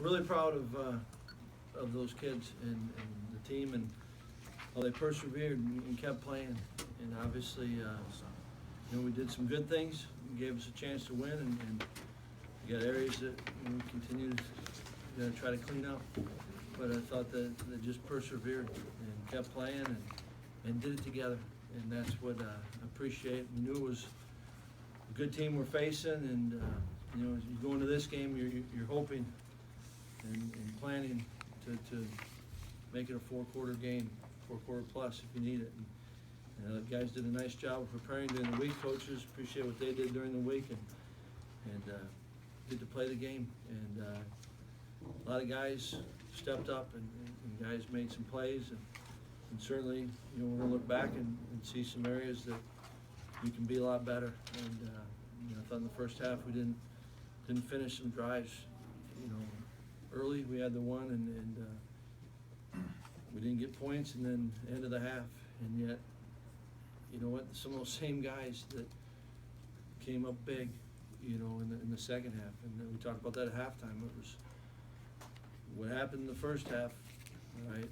Really proud of those kids and the team and how they persevered and kept playing. And obviously, we did some good things. It gave us a chance to win, and we got areas that we continue to try to clean up. But I thought that they just persevered and kept playing and did it together. And that's what I appreciate. We knew it was a good team we're facing, and as you go into this game, you're hoping and planning to make it a four-quarter game, four-quarter plus if you need it. And the guys did a nice job of preparing during the week. Coaches appreciate what they did during the week and get to play the game. And a lot of guys stepped up and guys made some plays. And certainly, we're going to look back and see some areas that we can be a lot better. And I thought in the first half we didn't finish some drives. Early we had the one and we didn't get points, and then end of the half. And yet, you know what? Some of those same guys that came up big, in the second half. And then we talked about that at halftime. It was what happened in the first half, right?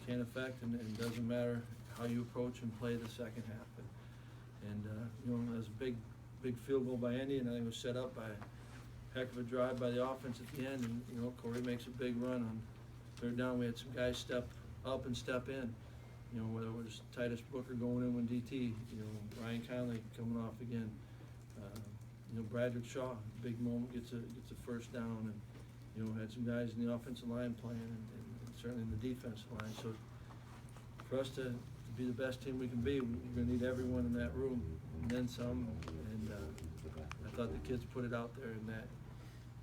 Can't affect, and it doesn't matter how you approach and play the second half. And that was a big field goal by Indy, and I think it was set up by a heck of a drive by the offense at the end. And Corey makes a big run on third down. We had some guys step up and step in. Whether it was Titus Booker going in when DT, Ryan Conley coming off again. Bradford Shaw, big moment, gets a first down, and had some guys in the offensive line playing, and certainly in the defensive line. So for us to be the best team we can be, we're going to need everyone in that room, and then some. And I thought the kids put it out there, and that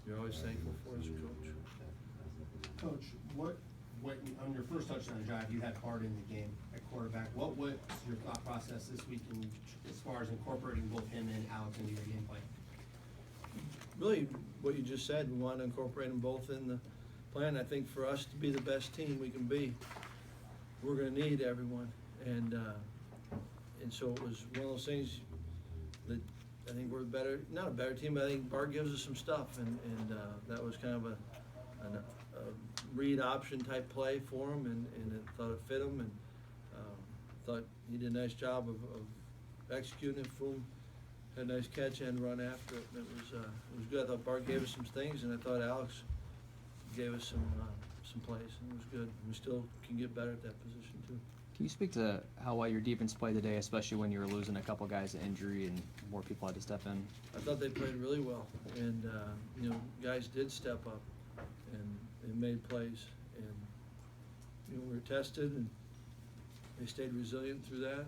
you're always thankful for as a coach. Coach, what on your first touchdown drive, you had Hart in the game at quarterback. What was your thought process this week as far as incorporating both him and Alex into your game plan? Really, what you just said, we want to incorporate them both in the plan. I think for us to be the best team we can be, we're going to need everyone. And so it was one of those things that I think we're not a better team, but I think Bart gives us some stuff, and that was kind of a read option type play for him, and I thought it fit him, and thought he did a nice job of executing it for him. Had a nice catch and run after it. It was good. I thought Bart gave us some things, and I thought Alex gave us some plays, and it was good. We still can get better at that position too. Can you speak to how well your defense played today, especially when you were losing a couple guys to injury and more people had to step in? I thought they played really well, and guys did step up and made plays, and we were tested, and they stayed resilient through that.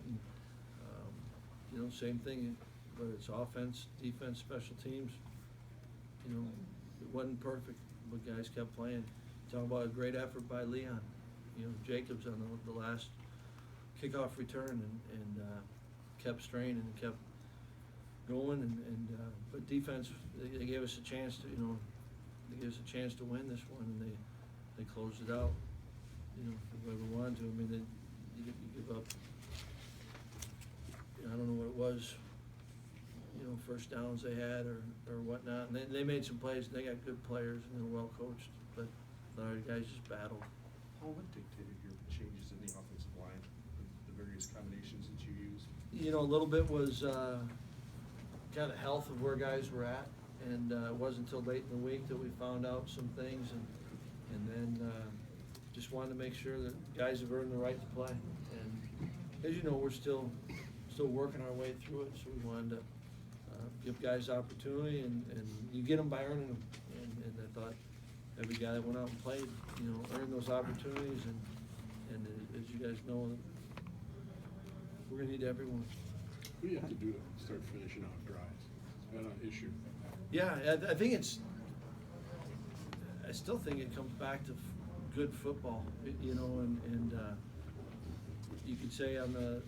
And same thing, whether it's offense, defense, special teams. It wasn't perfect, but guys kept playing. Talk about a great effort by Leon. Jacobs on the last kickoff return, and kept straining and kept going. But defense, they gave us a chance to win this one, and they closed it out. The way we wanted to. I mean, you give up. I don't know what it was. First downs they had or whatnot. And they made some plays. And they got good players, and they're well coached. But a lot of guys just battled. Paul, what dictated your changes in the offensive line, the various combinations that you used? A little bit was kind of health of where guys were at, and it wasn't until late in the week that we found out some things, and then just wanted to make sure that guys have earned the right to play. And as you know, we're still working our way through it, so we wanted to give guys opportunity, and you get them by earning them. And I thought every guy that went out and played, earned those opportunities, and as you guys know, we're going to need everyone. What do you have to do to start finishing off drives? It's been an issue. Yeah, I think I still think it comes back to good football, and you could say on the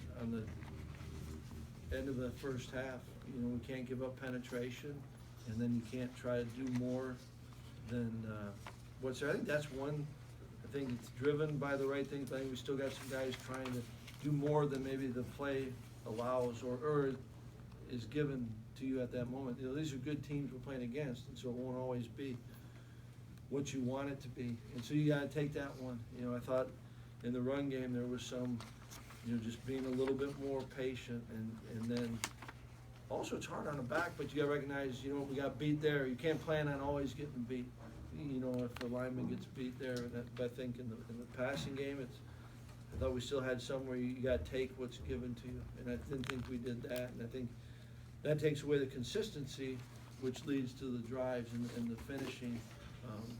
end of the first half, we can't give up penetration, and then you can't try to do more than what's there. I think that's one. I think it's driven by the right things. I think we still got some guys trying to do more than maybe the play allows or is given to you at that moment. These are good teams we're playing against, and so it won't always be what you want it to be. And so you gotta take that one. You know, I thought in the run game, there was some, you know, just being a little bit more patient, and then also it's hard on the back, but you gotta recognize, you know, we got beat there. You can't plan on always getting beat. You know, if the lineman gets beat there, but I think in the passing game, I thought we still had some where you gotta take what's given to you, and I didn't think we did that, and I think that takes away the consistency, which leads to the drives and the finishing.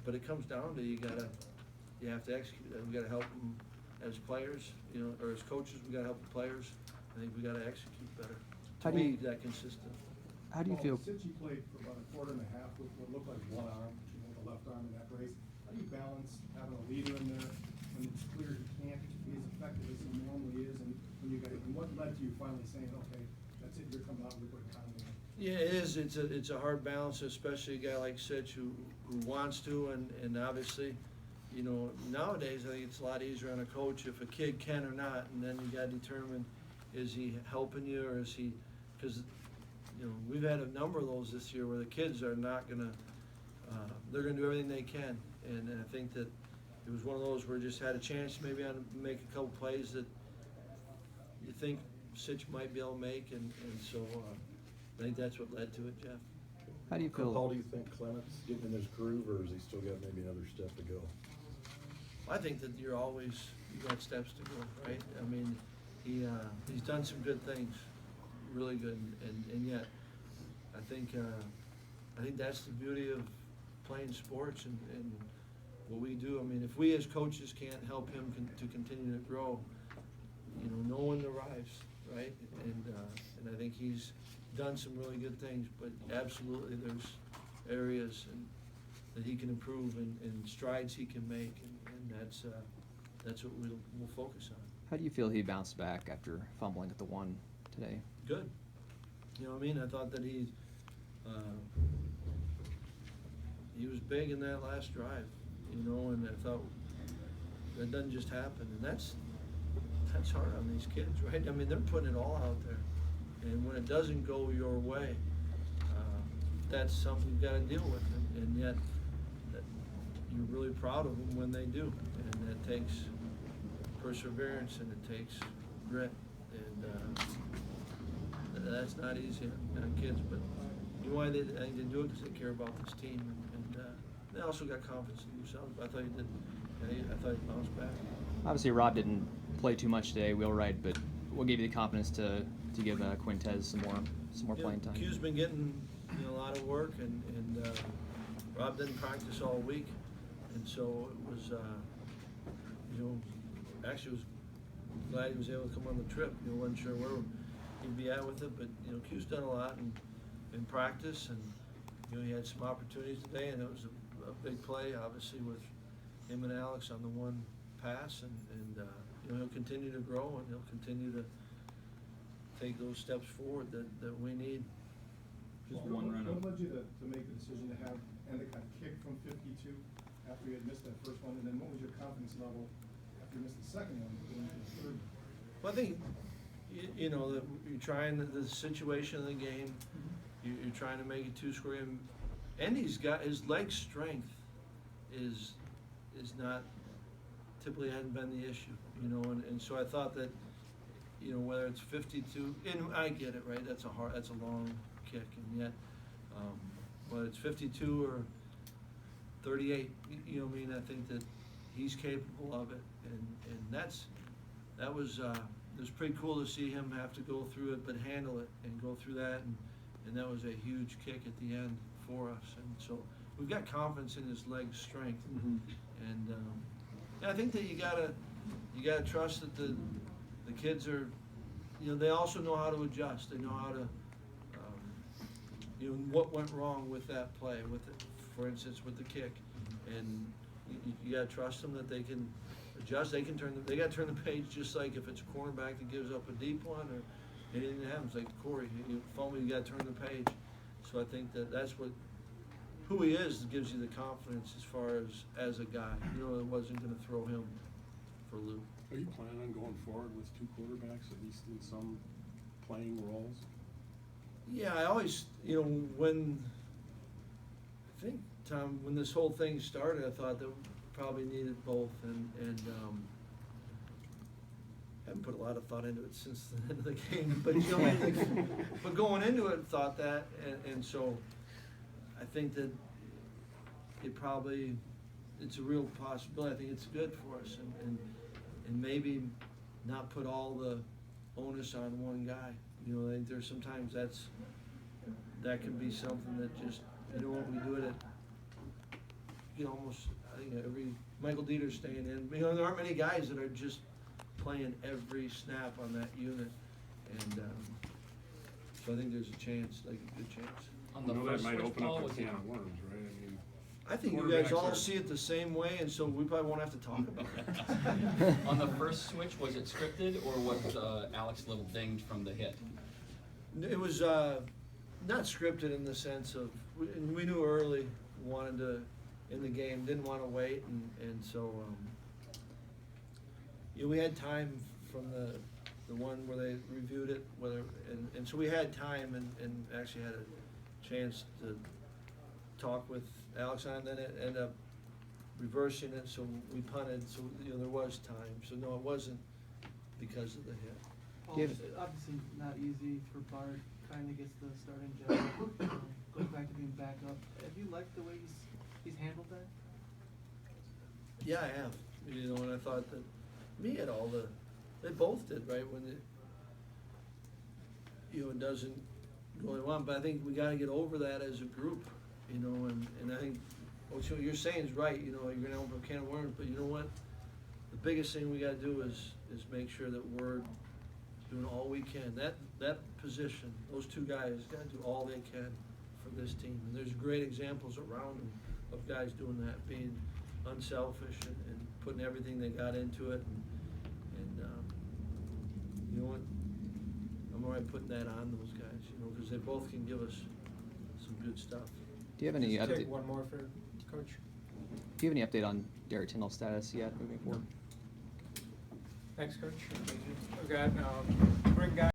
But it comes down to you have to execute that. We gotta help them as players, you know, or as coaches, we gotta help the players. I think we gotta execute better How to do be you- that consistent. How do you feel? Since you played for about a quarter and a half with what looked like one arm, the left arm in that race, how do you balance having a leader in there when it's clear he can't be as effective as he normally is, and when you got, and what led to you finally saying, okay, that's it, you're coming out with what economy? Yeah, it is. It's a hard balance, especially a guy like Sitch who wants to, and obviously, you know, nowadays I think it's a lot easier on a coach if a kid can or not, and then you gotta determine, is he helping you or is he, because, you know, we've had a number of those this year where the kids are not gonna, they're gonna do everything they can, and I think that it was one of those where just had a chance maybe to make a couple plays that you think Sitch might be able to make, and so, I think that's what led to it, Jeff. How do you feel? Paul, do you think Clement's getting in his groove, or has he still got maybe another step to go? I think that you got steps to go, right? I mean, he's done some good things, really good, and yet, I think that's the beauty of playing sports and what we do. I mean, if we as coaches can't help him to continue to grow, you know, no one arrives, right? And I think he's done some really good things, but absolutely there's areas that he can improve and strides he can make, and that's what we'll focus on. How do you feel he bounced back after fumbling at the one today? Good. You know what I mean? I thought that he was big in that last drive, you know, and I thought that doesn't just happen, and that's hard on these kids, right? I mean, they're putting it all out there, and when it doesn't go your way, that's something you've got to deal with, and yet you're really proud of them when they do, and that takes perseverance and it takes grit, and that's not easy on kids, but you know why I think they do it? Because they care about this team, and they also got confidence in themselves. But I thought he did. I thought he bounced back. Obviously, Rob didn't play too much today, wheelwright, but what gave you the confidence to give Quintez some more You know, playing time? Q's been getting, you know, a lot of work, and Rob didn't practice all week, and so it was, you know, actually was glad he was able to come on the trip. You know, wasn't sure where he'd be at with it, but you know, Q's done a lot in practice, and you know, he had some opportunities today, and it was a big play, obviously, with him and Alex on the one pass, and you know, he'll continue to grow, and he'll continue to take those steps forward that we need. Just what led you to make the decision to have Endicott kick from 52 after you had missed that first one, and then what was your confidence level after you missed the second one going into the third? Well, I think, you know, that you're trying the situation of the game, you're trying to make it two-score game, and he's got his leg strength is not typically hadn't been the issue, you know, and so I thought that, you know, whether it's 52, and I get it, right? That's a long kick, and yet, whether it's 52 or 38, you know what I mean? I think that he's capable of it, and that was it was pretty cool to see him have to go through it, but handle it and go through that, and that was a huge kick at the end for us, and so we've got confidence in his leg strength, and I think that you gotta trust that the kids are, you know, they also know how to adjust. They know how to, you know, what went wrong with that play, for instance, with the kick, and you gotta trust them that they can adjust. They gotta turn the page, just like if it's a cornerback that gives up a deep one or anything that happens, like Corey, you gotta turn the page. So I think that's who he is gives you the confidence as far as a guy. You know, it wasn't gonna throw him for a loop. Are you planning on going forward with two quarterbacks, at least in some playing roles? Yeah, I always, you know, when I think Tom, when this whole thing started, I thought that we probably needed both, and haven't put a lot of thought into it since the end of the game, but you know, but going into it, thought that, and so I think that it's a real possibility. I think it's good for us, and maybe not put all the onus on one guy. You know, I think there's sometimes that could be something that just, you know what, we do it at, you know, almost, I think every, Michael Dieter's staying in, you know, there aren't many guys that are just playing every snap on that unit, and so I think there's a chance, like a good chance. On I the know that first might switch, open Paul, up a was it, can of worms, right? I mean, I think you guys all quarterbacks are- see it the same way, and so we probably won't have to talk about it. on the first switch, was it scripted, or was Alex a little dinged from the hit? It was not scripted in the sense of, we knew early, wanted to, in the game, didn't want to wait, and so, you know, we had time from the one where they reviewed it, and so we had time and actually had a chance to talk with Alex on it, then it ended up reversing it, so we punted, so, you know, there was time, so no, it wasn't because of the hit. Paul, Give- it's obviously not easy for Bart, finally gets the starting job, goes back to being backup. Have you liked the way he's handled that? Yeah, I have, you know, and I thought that me and they both did, right, when it, you know, it doesn't go on, but I think we gotta get over that as a group, you know, and I think what you're saying is right, you know, you're gonna open a can of worms, but you know what? The biggest thing we gotta do is make sure that we're doing all we can. That position, those two guys gotta do all they can for this team, and there's great examples around them of guys doing that, being unselfish and putting everything they got into it, and you know what? I'm all right putting that on those guys, you know, because they both can give us some good stuff. Do you have any Just update? take one more for Coach. Do you have any update on Derek Tyndall's status yet moving forward? Thanks, Coach. We've got, bring guys